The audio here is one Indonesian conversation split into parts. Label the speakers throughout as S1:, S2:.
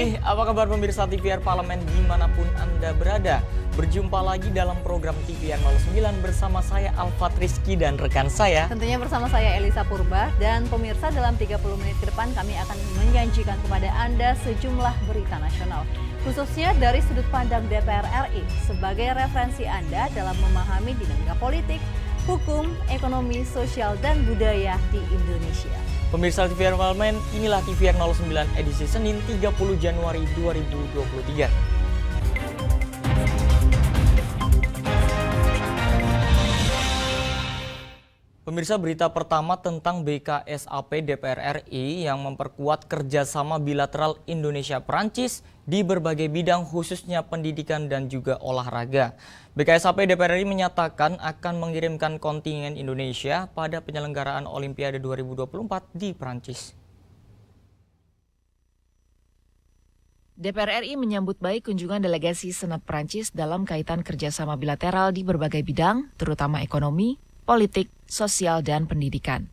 S1: Apa kabar pemirsa TVR Parlemen dimanapun Anda berada? Berjumpa lagi dalam program TVR 09 bersama saya Alfat Rizky dan rekan saya.
S2: Tentunya bersama saya Elisa Purba dan pemirsa dalam 30 menit ke depan kami akan menjanjikan kepada Anda sejumlah berita nasional. Khususnya dari sudut pandang DPR RI sebagai referensi Anda dalam memahami dinamika politik, hukum, ekonomi, sosial, dan budaya di Indonesia.
S1: Pemirsa TVR Parlemen, inilah TVR 09 edisi Senin 30 Januari 2023. Pemirsa, berita pertama tentang BKSAP DPR RI yang memperkuat kerjasama bilateral Indonesia-Perancis di berbagai bidang khususnya pendidikan dan juga olahraga. BKSAP DPR RI menyatakan akan mengirimkan kontingen Indonesia pada penyelenggaraan Olimpiade 2024 di Perancis.
S3: DPR RI menyambut baik kunjungan delegasi Senat Perancis dalam kaitan kerjasama bilateral di berbagai bidang, terutama ekonomi, politik, sosial, dan pendidikan.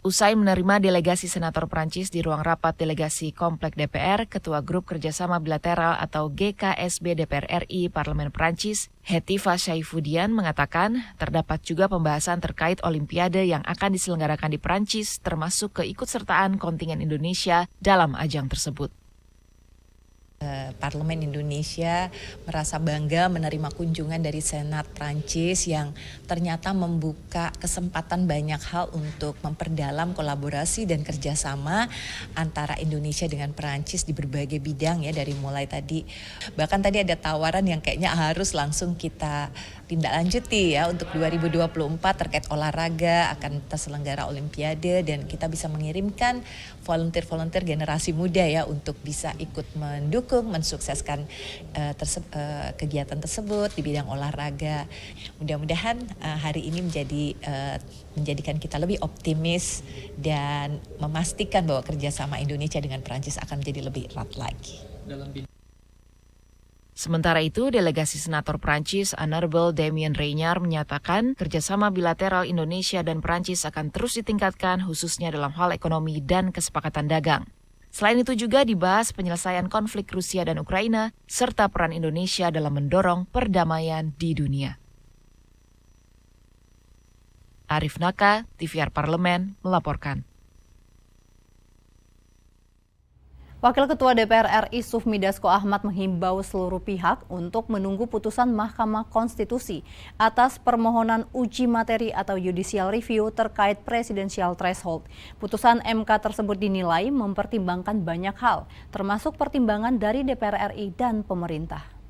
S3: Usai menerima delegasi Senator Prancis di ruang rapat delegasi Komplek DPR, Ketua Grup Kerjasama Bilateral atau GKSB DPR RI Parlemen Prancis, Hetifa Saifudian mengatakan terdapat juga pembahasan terkait Olimpiade yang akan diselenggarakan di Prancis termasuk keikutsertaan kontingen Indonesia dalam ajang tersebut.
S4: Parlemen Indonesia merasa bangga menerima kunjungan dari Senat Prancis yang ternyata membuka kesempatan banyak hal untuk memperdalam kolaborasi dan kerjasama antara Indonesia dengan Prancis di berbagai bidang ya, dari mulai tadi. Bahkan tadi ada tawaran yang kayaknya harus langsung kita tindak lanjuti ya untuk 2024 terkait olahraga, akan terselenggara Olimpiade dan kita bisa mengirimkan volunteer-volunteer generasi muda ya untuk bisa ikut mendukung, mensukseskan kegiatan tersebut di bidang olahraga. Mudah-mudahan hari ini menjadikan kita lebih optimis dan memastikan bahwa kerjasama Indonesia dengan Perancis akan menjadi lebih erat lagi.
S3: Sementara itu, delegasi Senator Prancis Honorable Damien Reynard menyatakan kerjasama bilateral Indonesia dan Prancis akan terus ditingkatkan khususnya dalam hal ekonomi dan kesepakatan dagang. Selain itu juga dibahas penyelesaian konflik Rusia dan Ukraina serta peran Indonesia dalam mendorong perdamaian di dunia. Arif Naka, TVR Parlemen, melaporkan.
S2: Wakil Ketua DPR RI Sufmi Dasko Ahmad menghimbau seluruh pihak untuk menunggu putusan Mahkamah Konstitusi atas permohonan uji materi atau judicial review terkait presidensial threshold. Putusan MK tersebut dinilai mempertimbangkan banyak hal, termasuk pertimbangan dari DPR RI dan pemerintah.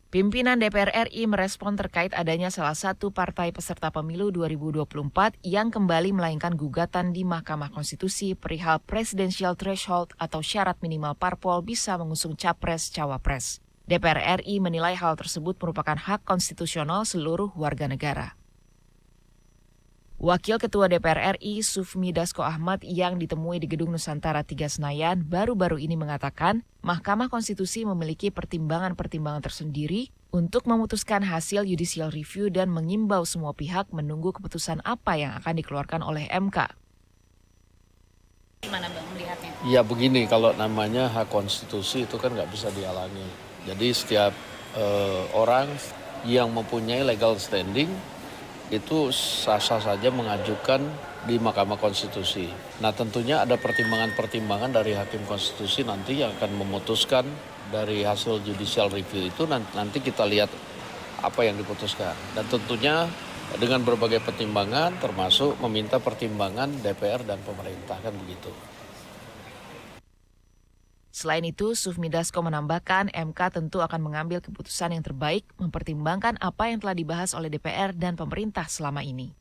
S3: Pimpinan DPR RI merespon terkait adanya salah satu partai peserta pemilu 2024 yang kembali melayangkan gugatan di Mahkamah Konstitusi perihal presidensial threshold atau syarat minimal parpol bisa mengusung capres-cawapres. DPR RI menilai hal tersebut merupakan hak konstitusional seluruh warga negara. Wakil Ketua DPR RI Sufmi Dasko Ahmad yang ditemui di Gedung Nusantara 3 Senayan baru-baru ini mengatakan Mahkamah Konstitusi memiliki pertimbangan-pertimbangan tersendiri untuk memutuskan hasil judicial review dan mengimbau semua pihak menunggu keputusan apa yang akan dikeluarkan oleh MK.
S5: Gimana Bang melihatnya?
S6: Ya begini, kalau namanya hak konstitusi itu kan nggak bisa dihalangi. Jadi setiap orang yang mempunyai legal standing itu sah-sah saja mengajukan di Mahkamah Konstitusi. Nah tentunya ada pertimbangan-pertimbangan dari Hakim Konstitusi nanti yang akan memutuskan dari hasil judicial review itu, nanti kita lihat apa yang diputuskan. Dan tentunya dengan berbagai pertimbangan termasuk meminta pertimbangan DPR dan pemerintah, kan begitu.
S3: Selain itu, Sufmi Dasko menambahkan MK tentu akan mengambil keputusan yang terbaik mempertimbangkan apa yang telah dibahas oleh DPR dan pemerintah selama ini.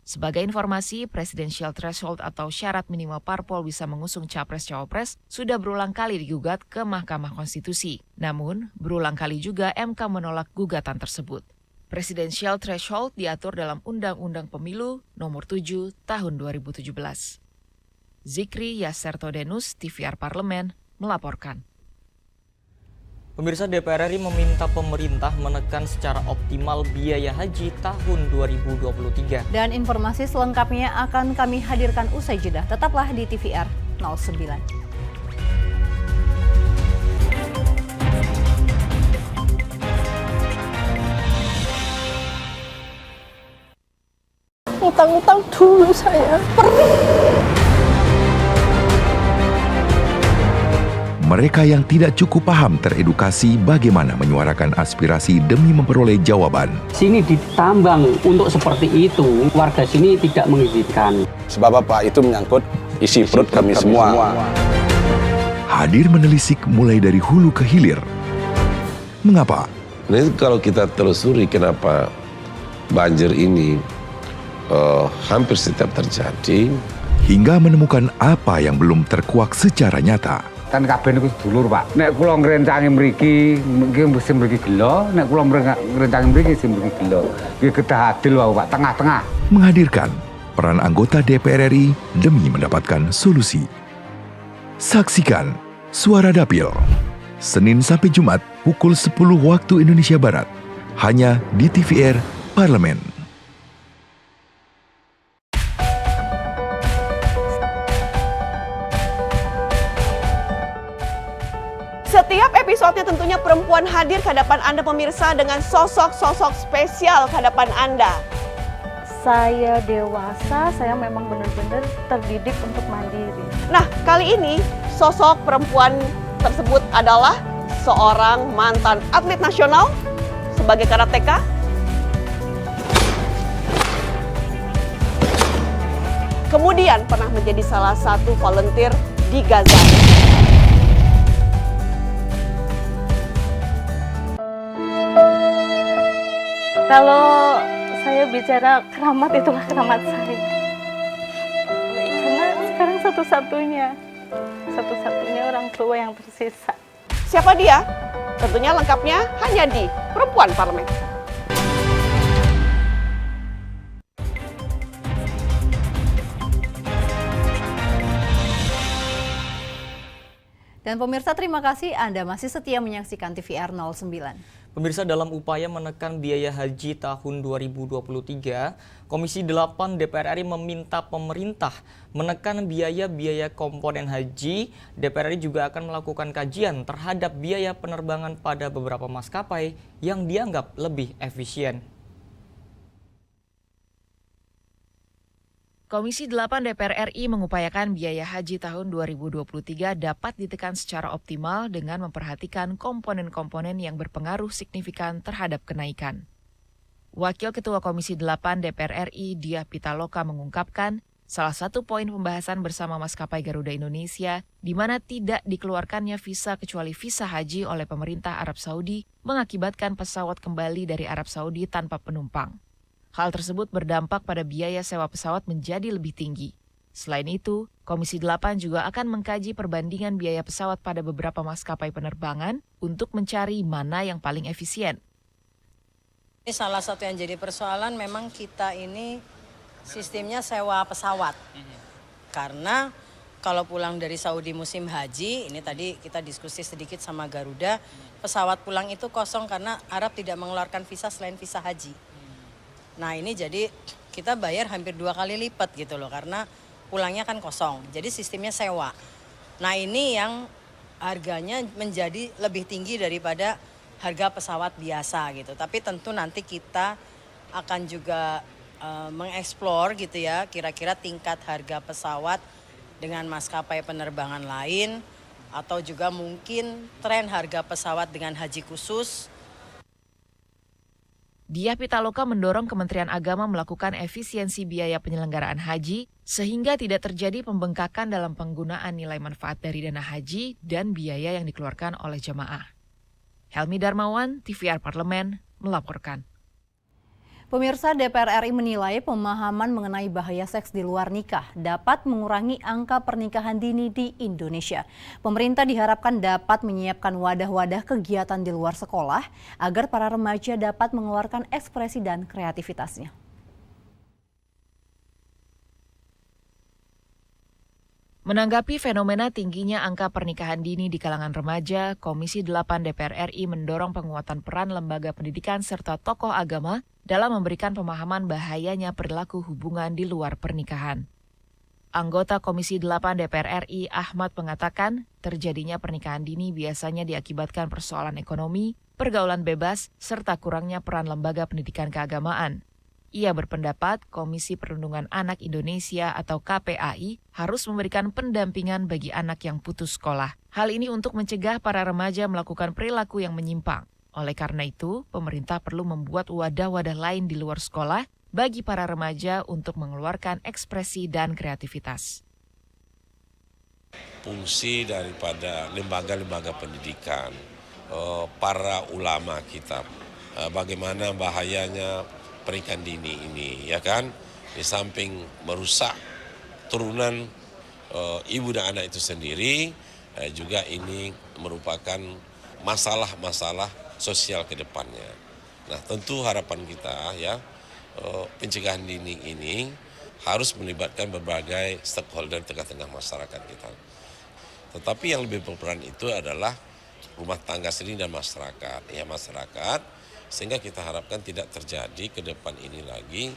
S3: Sebagai informasi, presidensial threshold atau syarat minimal parpol bisa mengusung capres-cawapres sudah berulang kali digugat ke Mahkamah Konstitusi. Namun, berulang kali juga MK menolak gugatan tersebut. Presidensial threshold diatur dalam Undang-Undang Pemilu Nomor 7 Tahun 2017. Zikri Yaserto Denus, TVR Parlemen, melaporkan.
S1: Pemirsa, DPR RI meminta pemerintah menekan secara optimal biaya haji tahun 2023.
S2: Dan informasi selengkapnya akan kami hadirkan usai jeda. Tetaplah di TVR 09.
S5: Utang-utang dulu saya.
S7: Mereka yang tidak cukup paham teredukasi bagaimana menyuarakan aspirasi demi memperoleh jawaban.
S8: Sini ditambang untuk seperti itu, warga sini tidak mengizinkan.
S9: Sebab apa? Itu menyangkut isi perut kami semua.
S7: Hadir menelisik mulai dari hulu ke hilir. Mengapa?
S10: Nah, kalau kita telusuri kenapa banjir ini hampir setiap terjadi,
S7: hingga menemukan apa yang belum terkuak secara nyata.
S11: Kan kabeh niku sedulur, Pak. Nek kula ngrencangi mriki, nggih mesti mriki gelo, nek kula ngrencangi mriki mesti mriki gelo. Nggih kedah adil wae, Pak, tengah-tengah.
S7: Menghadirkan peran anggota DPR RI demi mendapatkan solusi. Saksikan Suara Dapil, Senin sampai Jumat pukul 10 waktu Indonesia Barat, hanya di TVR Parlemen.
S5: Setiap episodenya tentunya perempuan hadir ke hadapan Anda pemirsa dengan sosok-sosok spesial ke hadapan Anda.
S12: Saya dewasa, saya memang benar-benar terdidik untuk mandiri.
S5: Nah, kali ini sosok perempuan tersebut adalah seorang mantan atlet nasional sebagai karateka. Kemudian pernah menjadi salah satu volunteer di Gaza.
S12: Kalau saya bicara keramat, itulah keramat saya. Karena sekarang satu-satunya orang tua yang tersisa.
S5: Siapa dia? Tentunya lengkapnya hanya di Perempuan Parlemen.
S2: Dan pemirsa, terima kasih Anda masih setia menyaksikan TVR 09.
S1: Pemirsa, dalam upaya menekan biaya haji tahun 2023, Komisi 8 DPR RI meminta pemerintah menekan biaya-biaya komponen haji. DPR RI juga akan melakukan kajian terhadap biaya penerbangan pada beberapa maskapai yang dianggap lebih efisien.
S3: Komisi 8 DPR RI mengupayakan biaya haji tahun 2023 dapat ditekan secara optimal dengan memperhatikan komponen-komponen yang berpengaruh signifikan terhadap kenaikan. Wakil Ketua Komisi 8 DPR RI Diah Pitaloka mengungkapkan, salah satu poin pembahasan bersama maskapai Garuda Indonesia di mana tidak dikeluarkannya visa kecuali visa haji oleh pemerintah Arab Saudi mengakibatkan pesawat kembali dari Arab Saudi tanpa penumpang. Hal tersebut berdampak pada biaya sewa pesawat menjadi lebih tinggi. Selain itu, Komisi 8 juga akan mengkaji perbandingan biaya pesawat pada beberapa maskapai penerbangan untuk mencari mana yang paling efisien.
S13: Salah satu yang jadi persoalan memang kita ini sistemnya sewa pesawat. Karena kalau pulang dari Saudi musim haji, ini tadi kita diskusi sedikit sama Garuda, pesawat pulang itu kosong karena Arab tidak mengeluarkan visa selain visa haji. Nah ini jadi kita bayar hampir 2 kali lipat gitu loh karena pulangnya kan kosong. Jadi sistemnya sewa. Nah ini yang harganya menjadi lebih tinggi daripada harga pesawat biasa gitu. Tapi tentu nanti kita akan juga mengeksplor gitu ya kira-kira tingkat harga pesawat dengan maskapai penerbangan lain atau juga mungkin tren harga pesawat dengan haji khusus.
S3: Diah Pitaloka mendorong Kementerian Agama melakukan efisiensi biaya penyelenggaraan haji sehingga tidak terjadi pembengkakan dalam penggunaan nilai manfaat dari dana haji dan biaya yang dikeluarkan oleh jemaah. Helmi Darmawan, TVR Parlemen, melaporkan.
S2: Pemirsa, DPR RI menilai pemahaman mengenai bahaya seks di luar nikah dapat mengurangi angka pernikahan dini di Indonesia. Pemerintah diharapkan dapat menyiapkan wadah-wadah kegiatan di luar sekolah agar para remaja dapat mengeluarkan ekspresi dan kreativitasnya.
S3: Menanggapi fenomena tingginya angka pernikahan dini di kalangan remaja, Komisi 8 DPR RI mendorong penguatan peran lembaga pendidikan serta tokoh agama dalam memberikan pemahaman bahayanya perilaku hubungan di luar pernikahan. Anggota Komisi 8 DPR RI Ahmad mengatakan, terjadinya pernikahan dini biasanya diakibatkan persoalan ekonomi, pergaulan bebas, serta kurangnya peran lembaga pendidikan keagamaan. Ia berpendapat Komisi Perlindungan Anak Indonesia atau KPAI harus memberikan pendampingan bagi anak yang putus sekolah. Hal ini untuk mencegah para remaja melakukan perilaku yang menyimpang. Oleh karena itu, pemerintah perlu membuat wadah-wadah lain di luar sekolah bagi para remaja untuk mengeluarkan ekspresi dan kreativitas.
S10: Fungsi daripada lembaga-lembaga pendidikan, para ulama kita, bagaimana bahayanya pernikahan dini ini, ya kan? Di samping merusak turunan ibu dan anak itu sendiri, juga ini merupakan masalah-masalah sosial ke depannya. Nah, tentu harapan kita ya, pencegahan dini ini harus melibatkan berbagai stakeholder tengah-tengah masyarakat kita. Tetapi yang lebih berperan itu adalah rumah tangga sendiri dan masyarakat. Ya, masyarakat, sehingga kita harapkan tidak terjadi ke depan ini lagi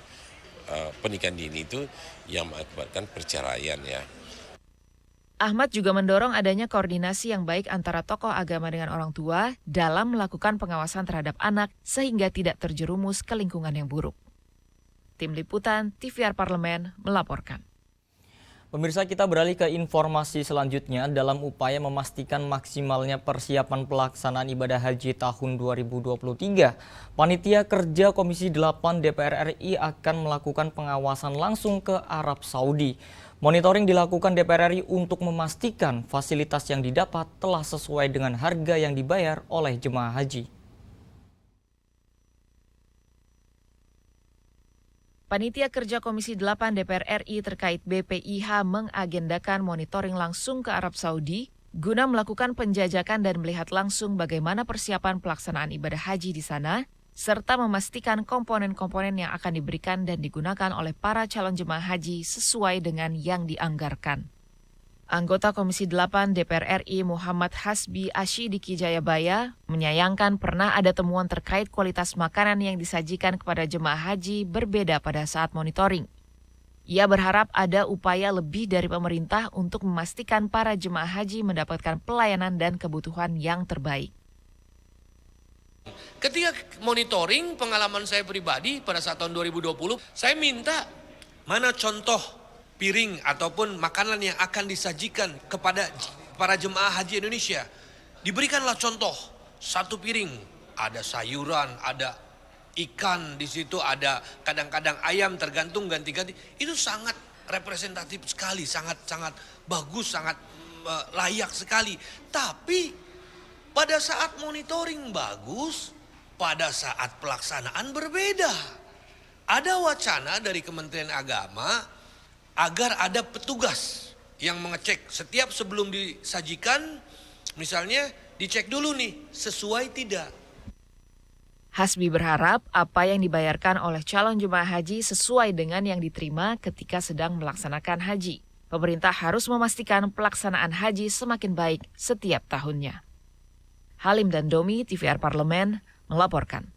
S10: pernikahan dini itu yang mengakibatkan perceraian ya.
S3: Ahmad juga mendorong adanya koordinasi yang baik antara tokoh agama dengan orang tua dalam melakukan pengawasan terhadap anak sehingga tidak terjerumus ke lingkungan yang buruk. Tim Liputan TVR Parlemen melaporkan.
S1: Pemirsa, kita beralih ke informasi selanjutnya. Dalam upaya memastikan maksimalnya persiapan pelaksanaan ibadah haji tahun 2023, Panitia Kerja Komisi 8 DPR RI akan melakukan pengawasan langsung ke Arab Saudi. Monitoring dilakukan DPR RI untuk memastikan fasilitas yang didapat telah sesuai dengan harga yang dibayar oleh jemaah haji.
S3: Panitia Kerja Komisi 8 DPR RI terkait BPIH mengagendakan monitoring langsung ke Arab Saudi guna melakukan penjajakan dan melihat langsung bagaimana persiapan pelaksanaan ibadah haji di sana, serta memastikan komponen-komponen yang akan diberikan dan digunakan oleh para calon jemaah haji sesuai dengan yang dianggarkan. Anggota Komisi 8 DPR RI Muhammad Hasbi Ashidiki Jayabaya menyayangkan pernah ada temuan terkait kualitas makanan yang disajikan kepada jemaah haji berbeda pada saat monitoring. Ia berharap ada upaya lebih dari pemerintah untuk memastikan para jemaah haji mendapatkan pelayanan dan kebutuhan yang terbaik.
S14: Ketika monitoring, pengalaman saya pribadi pada saat tahun 2020, saya minta mana contoh piring ataupun makanan yang akan disajikan kepada para jemaah haji Indonesia. Diberikanlah contoh, satu piring, ada sayuran, ada ikan di situ, ada kadang-kadang ayam, tergantung ganti-ganti. Itu sangat representatif sekali, sangat bagus, sangat layak sekali. Tapi pada saat monitoring bagus, pada saat pelaksanaan berbeda. Ada wacana dari Kementerian Agama agar ada petugas yang mengecek setiap sebelum disajikan, misalnya dicek dulu nih sesuai tidak.
S3: Hasbi berharap apa yang dibayarkan oleh calon jemaah haji sesuai dengan yang diterima ketika sedang melaksanakan haji. Pemerintah harus memastikan pelaksanaan haji semakin baik setiap tahunnya. Halim dan Domi, TVR Parlemen, melaporkan.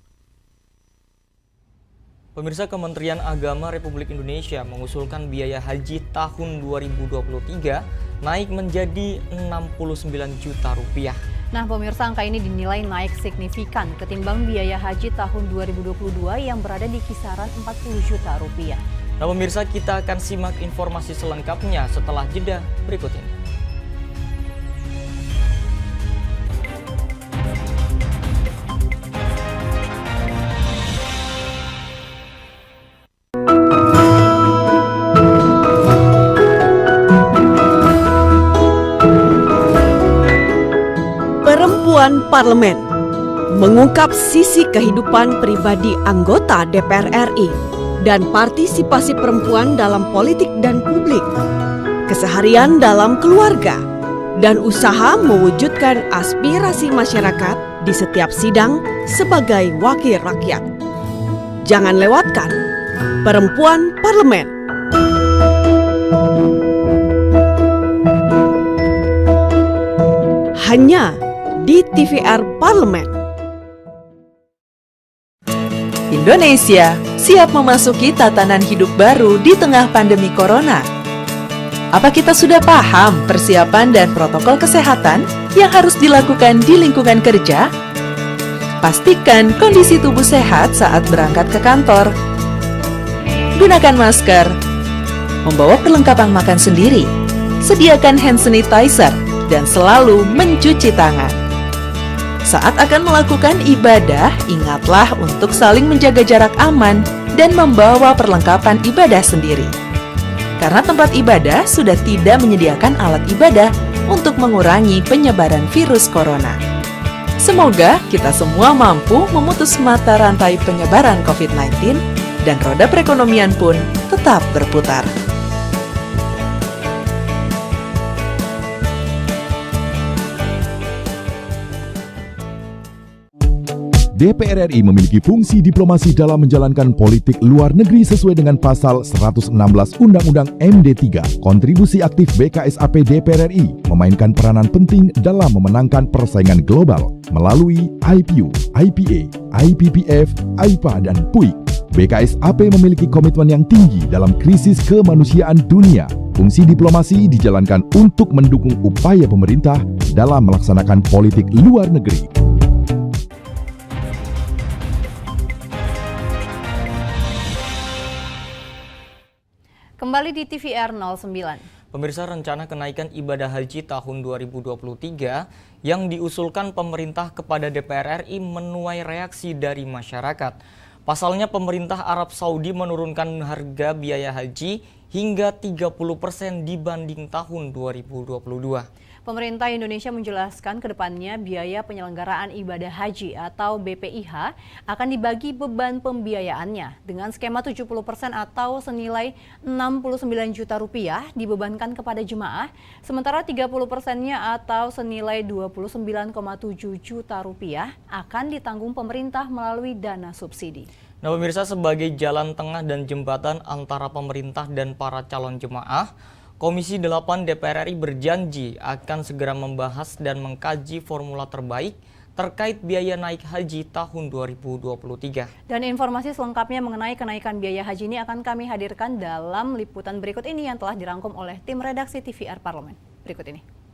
S1: Pemirsa, Kementerian Agama Republik Indonesia mengusulkan biaya haji tahun 2023 naik menjadi 69 juta rupiah.
S2: Nah, pemirsa, angka ini dinilai naik signifikan ketimbang biaya haji tahun 2022 yang berada di kisaran 40 juta rupiah.
S1: Nah, pemirsa, kita akan simak informasi selengkapnya setelah jeda berikut ini.
S15: Perempuan Parlemen mengungkap sisi kehidupan pribadi anggota DPR RI dan partisipasi perempuan dalam politik dan publik, keseharian dalam keluarga, dan usaha mewujudkan aspirasi masyarakat di setiap sidang sebagai wakil rakyat. Jangan lewatkan Perempuan Parlemen. hanya di TVR Parlemen.
S16: Indonesia siap memasuki tatanan hidup baru di tengah pandemi corona. Apa kita sudah paham persiapan dan protokol kesehatan yang harus dilakukan di lingkungan kerja? Pastikan kondisi tubuh sehat saat berangkat ke kantor. Gunakan masker, membawa perlengkapan makan sendiri, sediakan hand sanitizer, dan selalu mencuci tangan. Saat akan melakukan ibadah, ingatlah untuk saling menjaga jarak aman dan membawa perlengkapan ibadah sendiri. Karena tempat ibadah sudah tidak menyediakan alat ibadah untuk mengurangi penyebaran virus corona. Semoga kita semua mampu memutus mata rantai penyebaran COVID-19 dan roda perekonomian pun tetap berputar.
S7: DPR RI memiliki fungsi diplomasi dalam menjalankan politik luar negeri sesuai dengan pasal 116 Undang-Undang MD 3. Kontribusi aktif BKSAP DPR RI memainkan peranan penting dalam memenangkan persaingan global melalui IPU, IPA, IPPF, AIPA, dan PUIK. BKSAP memiliki komitmen yang tinggi dalam krisis kemanusiaan dunia. Fungsi diplomasi dijalankan untuk mendukung upaya pemerintah dalam melaksanakan politik luar negeri.
S2: Kembali di TVR 09.
S1: Pemirsa, rencana kenaikan ibadah haji tahun 2023 yang diusulkan pemerintah kepada DPR RI menuai reaksi dari masyarakat. Pasalnya pemerintah Arab Saudi menurunkan harga biaya haji hingga 30% dibanding tahun 2022.
S2: Pemerintah Indonesia menjelaskan ke depannya biaya penyelenggaraan ibadah haji atau BPIH akan dibagi beban pembiayaannya dengan skema 70% atau senilai 69 juta rupiah dibebankan kepada jemaah, sementara 30%-nya atau senilai 29,7 juta rupiah akan ditanggung pemerintah melalui dana subsidi.
S1: Nah pemirsa, sebagai jalan tengah dan jembatan antara pemerintah dan para calon jemaah, Komisi 8 DPR RI berjanji akan segera membahas dan mengkaji formula terbaik terkait biaya naik haji tahun 2023.
S2: Dan informasi selengkapnya mengenai kenaikan biaya haji ini akan kami hadirkan dalam liputan berikut ini yang telah dirangkum oleh tim redaksi TVR Parlemen. Berikut ini.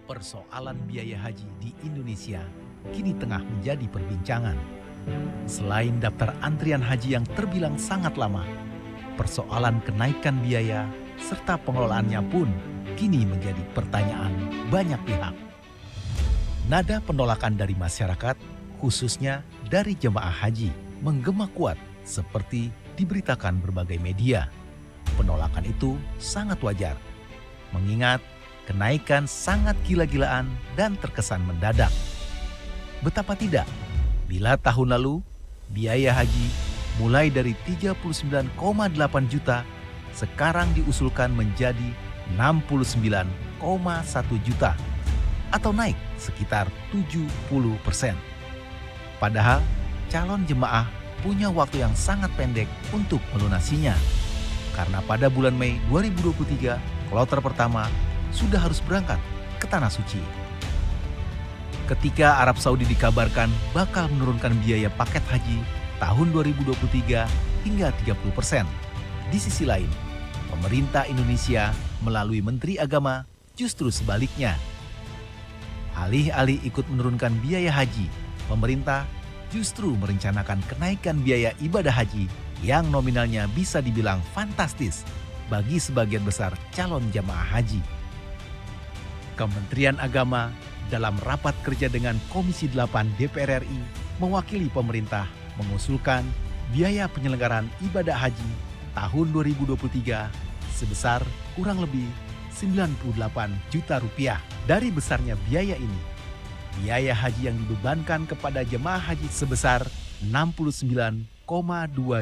S17: Persoalan biaya haji di Indonesia kini tengah menjadi perbincangan. Selain daftar antrian haji yang terbilang sangat lama, persoalan kenaikan biaya serta pengelolaannya pun kini menjadi pertanyaan banyak pihak. Nada penolakan dari masyarakat, khususnya dari jemaah haji, menggema kuat seperti diberitakan berbagai media. Penolakan itu sangat wajar, mengingat kenaikan sangat gila-gilaan dan terkesan mendadak. Betapa tidak, bila tahun lalu biaya haji mulai dari 39,8 juta, sekarang diusulkan menjadi 69,1 juta atau naik sekitar 70%. Padahal calon jemaah punya waktu yang sangat pendek untuk melunasinya. Karena pada bulan Mei 2023, kloter pertama sudah harus berangkat ke Tanah Suci. Ketika Arab Saudi dikabarkan bakal menurunkan biaya paket haji tahun 2023 hingga 30%. Di sisi lain, pemerintah Indonesia melalui Menteri Agama justru sebaliknya. Alih-alih ikut menurunkan biaya haji, pemerintah justru merencanakan kenaikan biaya ibadah haji yang nominalnya bisa dibilang fantastis bagi sebagian besar calon jamaah haji. Kementerian Agama dalam rapat kerja dengan Komisi 8 DPR RI mewakili pemerintah mengusulkan biaya penyelenggaraan ibadah haji tahun 2023 sebesar kurang lebih 98 juta rupiah. Dari besarnya biaya ini, biaya haji yang dibebankan kepada jemaah haji sebesar 69,2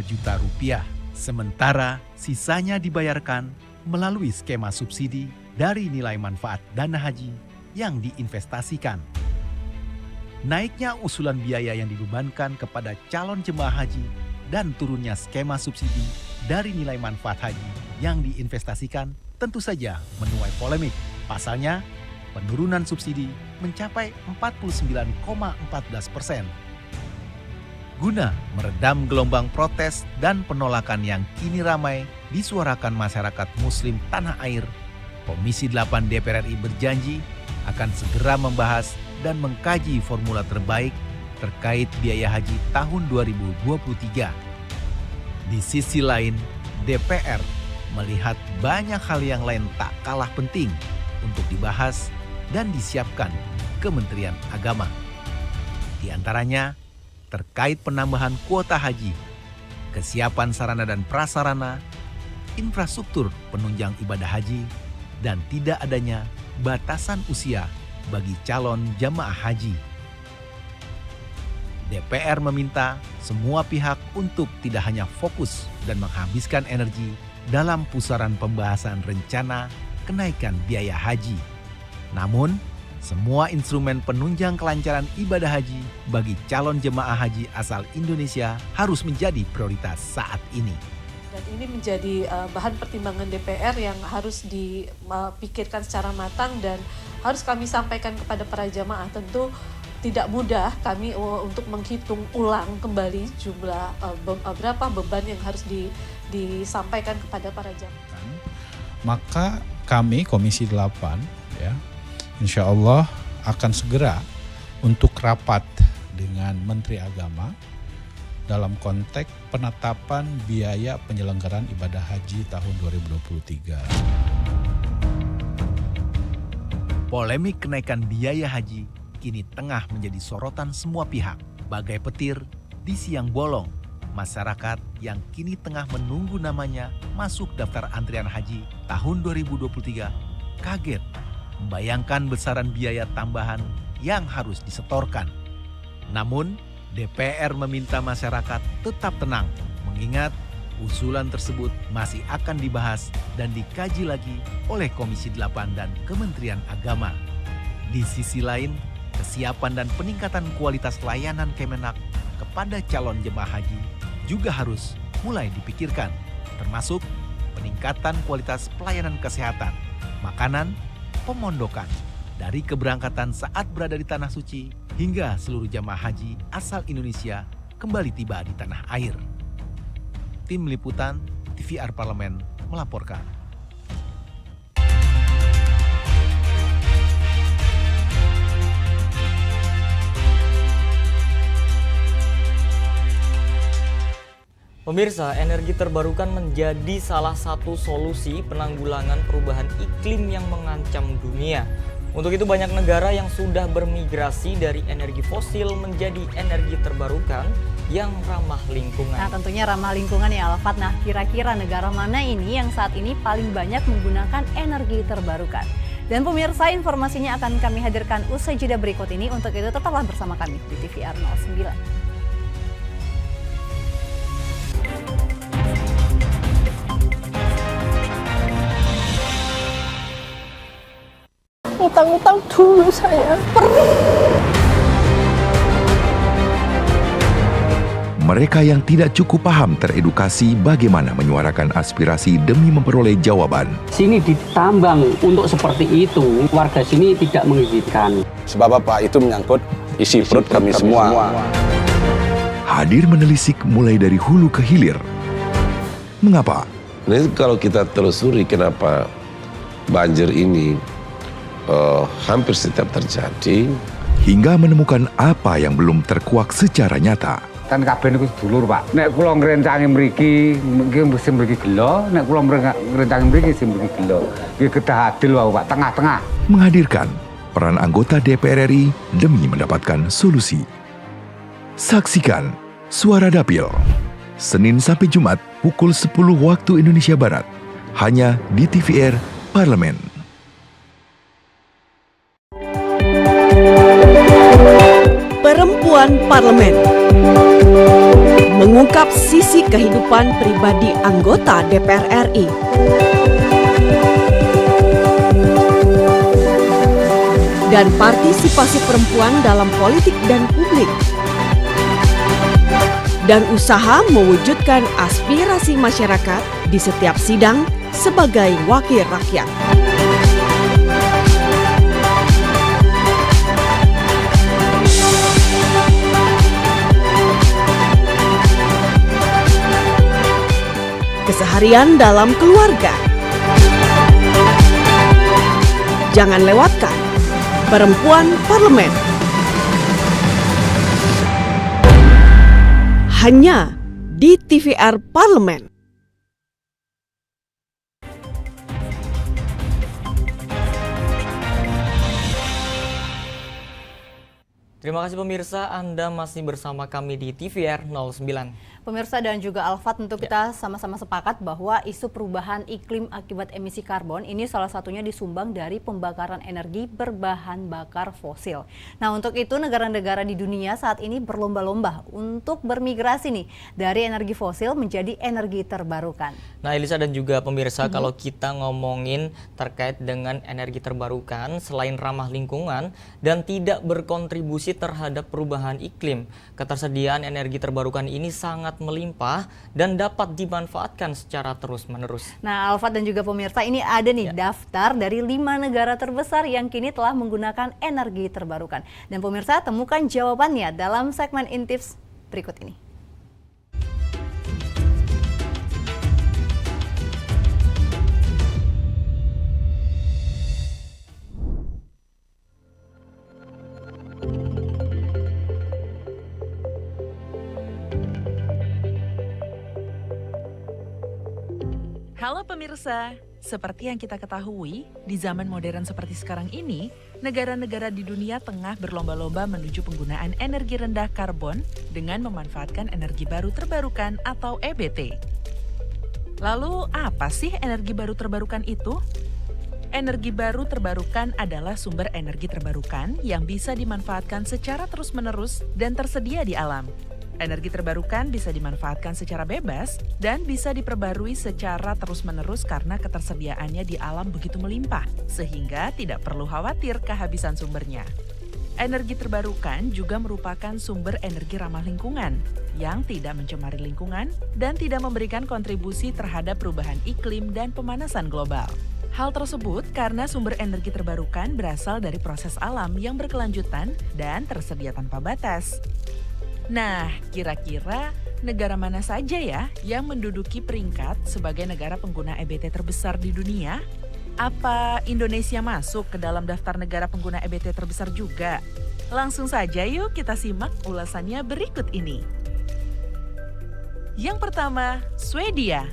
S17: juta rupiah. Sementara sisanya dibayarkan melalui skema subsidi dari nilai manfaat dana haji yang diinvestasikan. naiknya usulan biaya yang dibebankan kepada calon jemaah haji dan turunnya skema subsidi dari nilai manfaat haji yang diinvestasikan tentu saja menuai polemik. Pasalnya, penurunan subsidi mencapai 49,14%. Guna meredam gelombang protes dan penolakan yang kini ramai disuarakan masyarakat Muslim tanah air, Komisi 8 DPR RI berjanji akan segera membahas dan mengkaji formula terbaik terkait biaya haji tahun 2023. Di sisi lain, DPR melihat banyak hal yang lain tak kalah penting untuk dibahas dan disiapkan Kementerian Agama. Di antaranya, terkait penambahan kuota haji, kesiapan sarana dan prasarana, infrastruktur penunjang ibadah haji, dan tidak adanya batasan usia bagi calon jamaah haji. DPR meminta semua pihak untuk tidak hanya fokus dan menghabiskan energi dalam pusaran pembahasan rencana kenaikan biaya haji. Namun, semua instrumen penunjang kelancaran ibadah haji bagi calon jemaah haji asal Indonesia harus menjadi prioritas saat ini.
S18: Dan ini menjadi bahan pertimbangan DPR yang harus dipikirkan secara matang dan harus kami sampaikan kepada para jamaah. Tentu tidak mudah kami untuk menghitung ulang kembali jumlah berapa beban yang harus disampaikan kepada para jamaah.
S19: Maka kami Komisi 8 ya, insya Allah akan segera untuk rapat dengan Menteri Agama dalam konteks penetapan biaya penyelenggaraan ibadah haji tahun 2023.
S17: Polemik kenaikan biaya haji kini tengah menjadi sorotan semua pihak. Bagai petir di siang bolong, masyarakat yang kini tengah menunggu namanya masuk daftar antrian haji tahun 2023 kaget membayangkan besaran biaya tambahan yang harus disetorkan. Namun, DPR meminta masyarakat tetap tenang, mengingat usulan tersebut masih akan dibahas dan dikaji lagi oleh Komisi 8 dan Kementerian Agama. Di sisi lain, kesiapan dan peningkatan kualitas layanan Kemenak kepada calon jemaah haji juga harus mulai dipikirkan, termasuk peningkatan kualitas pelayanan kesehatan, makanan, pemondokan, dari keberangkatan saat berada di Tanah Suci hingga seluruh jamaah haji asal Indonesia kembali tiba di tanah air. Tim Liputan TVR Parlemen melaporkan.
S1: Pemirsa, energi terbarukan menjadi salah satu solusi penanggulangan perubahan iklim yang mengancam dunia. Untuk itu banyak negara yang sudah bermigrasi dari energi fosil menjadi energi terbarukan yang ramah lingkungan.
S2: Nah, tentunya ramah lingkungan ya Alfat. Nah, kira-kira negara mana ini yang saat ini paling banyak menggunakan energi terbarukan? Dan pemirsa, informasinya akan kami hadirkan usai jeda berikut ini. Untuk itu tetaplah bersama kami di TVR 09.
S12: Utang-utang dulu saya.
S7: Mereka yang tidak cukup paham teredukasi bagaimana menyuarakan aspirasi demi memperoleh jawaban.
S8: Sini ditambang untuk seperti itu, warga sini tidak mengizinkan.
S9: Sebab apa? Itu menyangkut isi perut kami semua.
S7: Hadir menelisik mulai dari hulu ke hilir. Mengapa?
S10: Ini kalau kita telusuri kenapa banjir ini hampir setiap terjadi,
S7: hingga menemukan apa yang belum terkuak secara nyata.
S11: Kan kabeh niku sedulur, Pak. Nek kula ngrencangi mriki, mesti mriki gelo, nek kula ngrencangi mriki sing mriki gelo. Nggih kedah adil wae, Pak, tengah-tengah.
S7: Menghadirkan peran anggota DPR RI demi mendapatkan solusi. Saksikan Suara Dapil, Senin sampai Jumat pukul 10 waktu Indonesia Barat, hanya di TVR Parlemen.
S15: Perempuan Parlemen mengungkap sisi kehidupan pribadi anggota DPR RI. dan partisipasi perempuan dalam politik dan publik, dan usaha mewujudkan aspirasi masyarakat di setiap sidang sebagai wakil rakyat. Keseharian dalam keluarga. Jangan lewatkan Perempuan Parlemen. Hanya di TVR Parlemen.
S1: Terima kasih pemirsa, Anda masih bersama kami di TVR 09.
S2: Pemirsa dan juga Alfat, tentu kita sama-sama sepakat bahwa isu perubahan iklim akibat emisi karbon ini salah satunya disumbang dari pembakaran energi berbahan bakar fosil. Nah, untuk itu negara-negara di dunia saat ini berlomba-lomba untuk bermigrasi nih dari energi fosil menjadi energi terbarukan.
S1: Nah, Elisa dan juga pemirsa, kalau kita ngomongin terkait dengan energi terbarukan, selain ramah lingkungan dan tidak berkontribusi terhadap perubahan iklim, ketersediaan energi terbarukan ini sangat melimpah dan dapat dimanfaatkan secara terus-menerus.
S2: Nah, Alfat dan juga pemirsa, ini ada nih daftar dari 5 negara terbesar yang kini telah menggunakan energi terbarukan. Dan pemirsa, temukan jawabannya dalam segmen Intips berikut ini.
S16: Halo pemirsa, seperti yang kita ketahui, di zaman modern seperti sekarang ini, negara-negara di dunia tengah berlomba-lomba menuju penggunaan energi rendah karbon dengan memanfaatkan energi baru terbarukan atau EBT. Lalu, apa sih energi baru terbarukan itu? Energi baru terbarukan adalah sumber energi terbarukan yang bisa dimanfaatkan secara terus-menerus dan tersedia di alam. Energi terbarukan bisa dimanfaatkan secara bebas dan bisa diperbarui secara terus-menerus karena ketersediaannya di alam begitu melimpah, sehingga tidak perlu khawatir kehabisan sumbernya. Energi terbarukan juga merupakan sumber energi ramah lingkungan yang tidak mencemari lingkungan dan tidak memberikan kontribusi terhadap perubahan iklim dan pemanasan global. Hal tersebut karena sumber energi terbarukan berasal dari proses alam yang berkelanjutan dan tersedia tanpa batas. Nah, kira-kira negara mana saja ya yang menduduki peringkat sebagai negara pengguna EBT terbesar di dunia? Apa Indonesia masuk ke dalam daftar negara pengguna EBT terbesar juga? Langsung saja yuk kita simak ulasannya berikut ini. Yang pertama, Swedia.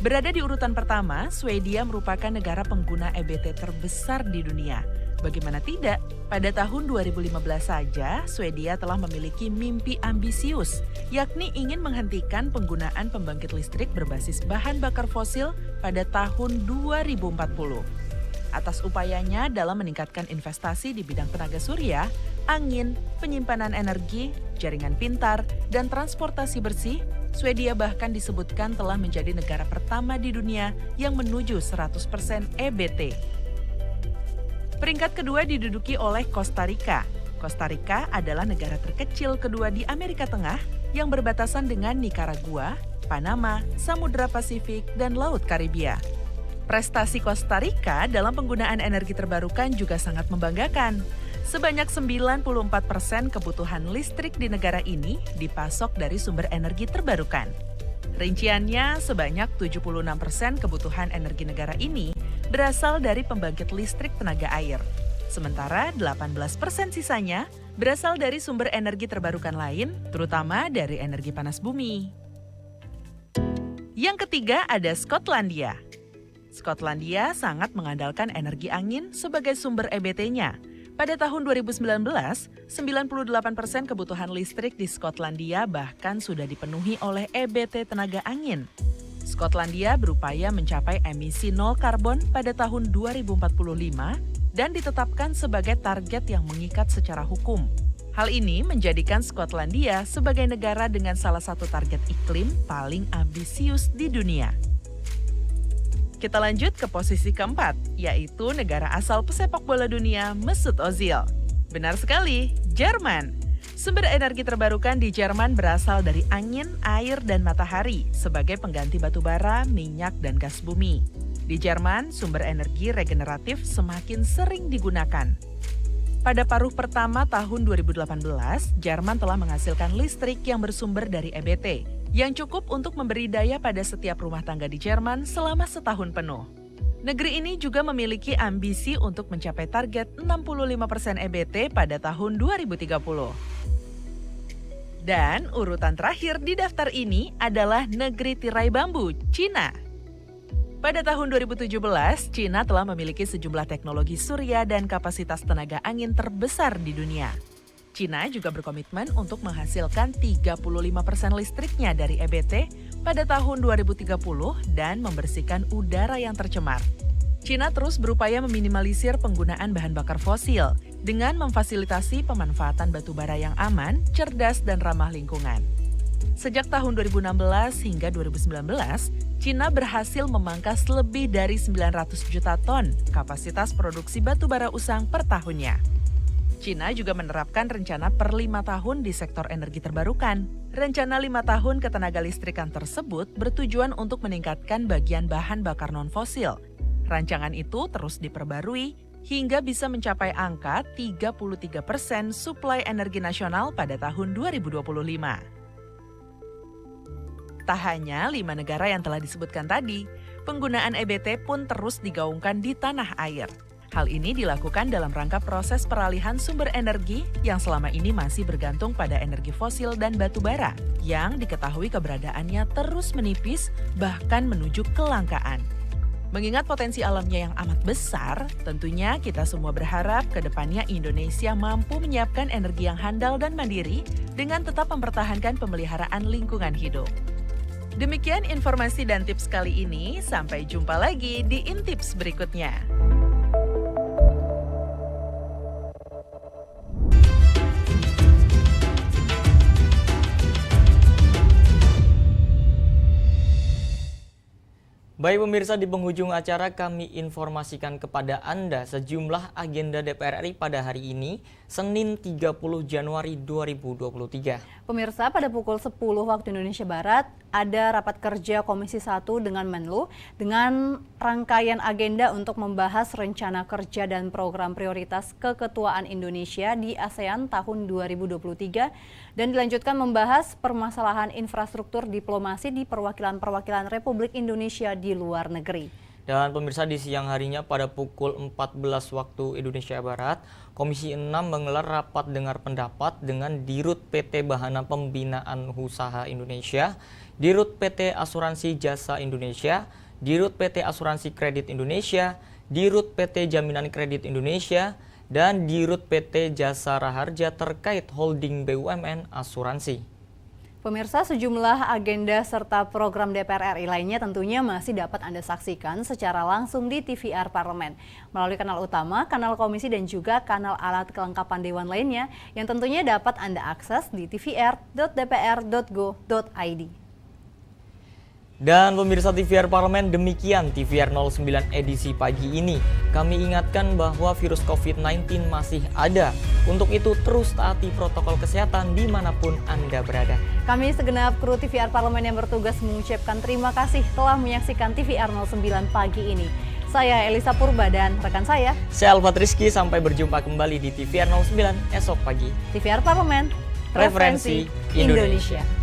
S16: Berada di urutan pertama, Swedia merupakan negara pengguna EBT terbesar di dunia. Bagaimana tidak, pada tahun 2015 saja, Swedia telah memiliki mimpi ambisius, yakni ingin menghentikan penggunaan pembangkit listrik berbasis bahan bakar fosil pada tahun 2040. Atas upayanya dalam meningkatkan investasi di bidang tenaga surya, angin, penyimpanan energi, jaringan pintar, dan transportasi bersih, Swedia bahkan disebutkan telah menjadi negara pertama di dunia yang menuju 100% EBT. Peringkat kedua diduduki oleh Costa Rica. Costa Rica adalah negara terkecil kedua di Amerika Tengah yang berbatasan dengan Nicaragua, Panama, Samudra Pasifik, dan Laut Karibia. Prestasi Costa Rica dalam penggunaan energi terbarukan juga sangat membanggakan. Sebanyak 94% kebutuhan listrik di negara ini dipasok dari sumber energi terbarukan. Rinciannya, sebanyak 76% kebutuhan energi negara ini berasal dari pembangkit listrik tenaga air. Sementara 18% sisanya berasal dari sumber energi terbarukan lain, terutama dari energi panas bumi. Yang ketiga ada Skotlandia. Skotlandia sangat mengandalkan energi angin sebagai sumber EBT-nya. Pada tahun 2019, 98% kebutuhan listrik di Skotlandia bahkan sudah dipenuhi oleh EBT tenaga angin. Skotlandia berupaya mencapai emisi nol karbon pada tahun 2045 dan ditetapkan sebagai target yang mengikat secara hukum. Hal ini menjadikan Skotlandia sebagai negara dengan salah satu target iklim paling ambisius di dunia. Kita lanjut ke posisi keempat, yaitu negara asal pesepak bola dunia Mesut Ozil. Benar sekali, Jerman. Sumber energi terbarukan di Jerman berasal dari angin, air, dan matahari sebagai pengganti batu bara, minyak, dan gas bumi. Di Jerman, sumber energi regeneratif semakin sering digunakan. Pada paruh pertama tahun 2018, Jerman telah menghasilkan listrik yang bersumber dari EBT, yang cukup untuk memberi daya pada setiap rumah tangga di Jerman selama setahun penuh. Negeri ini juga memiliki ambisi untuk mencapai target 65% EBT pada tahun 2030. Dan urutan terakhir di daftar ini adalah negeri tirai bambu, Cina. Pada tahun 2017, Cina telah memiliki sejumlah teknologi surya dan kapasitas tenaga angin terbesar di dunia. Cina juga berkomitmen untuk menghasilkan 35% listriknya dari EBT pada tahun 2030 dan membersihkan udara yang tercemar. Cina terus berupaya meminimalisir penggunaan bahan bakar fosil dengan memfasilitasi pemanfaatan batu bara yang aman, cerdas, dan ramah lingkungan. Sejak tahun 2016 hingga 2019, Cina berhasil memangkas lebih dari 900 juta ton kapasitas produksi batu bara usang per tahunnya. Cina juga menerapkan rencana per 5 tahun di sektor energi terbarukan. Rencana 5 tahun ketenaga listrikan tersebut bertujuan untuk meningkatkan bagian bahan bakar non-fosil. Rancangan itu terus diperbarui hingga bisa mencapai angka 33% suplai energi nasional pada tahun 2025. Tak hanya 5 negara yang telah disebutkan tadi, penggunaan EBT pun terus digaungkan di tanah air. Hal ini dilakukan dalam rangka proses peralihan sumber energi yang selama ini masih bergantung pada energi fosil dan batu bara, yang diketahui keberadaannya terus menipis bahkan menuju kelangkaan. Mengingat potensi alamnya yang amat besar, tentunya kita semua berharap ke depannya Indonesia mampu menyiapkan energi yang handal dan mandiri dengan tetap mempertahankan pemeliharaan lingkungan hidup. Demikian informasi dan tips kali ini, sampai jumpa lagi di Intips berikutnya.
S1: Baik pemirsa, di penghujung acara kami informasikan kepada Anda sejumlah agenda DPR RI pada hari ini, Senin 30 Januari 2023.
S2: Pemirsa, pada pukul 10 waktu Indonesia Barat, ada rapat kerja Komisi 1 dengan Menlu dengan rangkaian agenda untuk membahas rencana kerja dan program prioritas keketuaan Indonesia di ASEAN tahun 2023 dan dilanjutkan membahas permasalahan infrastruktur diplomasi di perwakilan-perwakilan Republik Indonesia di luar negeri.
S1: Dan pemirsa, di siang harinya pada pukul 14 waktu Indonesia Barat, Komisi 6 menggelar rapat dengar pendapat dengan Dirut PT Bahana Pembinaan Usaha Indonesia, Dirut PT Asuransi Jasa Indonesia, Dirut PT Asuransi Kredit Indonesia, Dirut PT Jaminan Kredit Indonesia, dan Dirut PT Jasa Raharja terkait holding BUMN Asuransi.
S2: Pemirsa, sejumlah agenda serta program DPR RI lainnya tentunya masih dapat Anda saksikan secara langsung di TVR Parlemen melalui kanal utama, kanal komisi, dan juga kanal alat kelengkapan dewan lainnya yang tentunya dapat Anda akses di tvr.dpr.go.id.
S1: Dan pemirsa TVR Parlemen, demikian TVR 09 edisi pagi ini. Kami ingatkan bahwa virus COVID-19 masih ada. Untuk itu terus taati protokol kesehatan dimanapun Anda berada.
S2: Kami segenap kru TVR Parlemen yang bertugas mengucapkan terima kasih telah menyaksikan TVR 09 pagi ini. Saya Elisa Purba dan rekan saya
S1: Alfat Rizky, sampai berjumpa kembali di TVR 09 esok pagi.
S2: TVR Parlemen,
S1: Referensi Indonesia.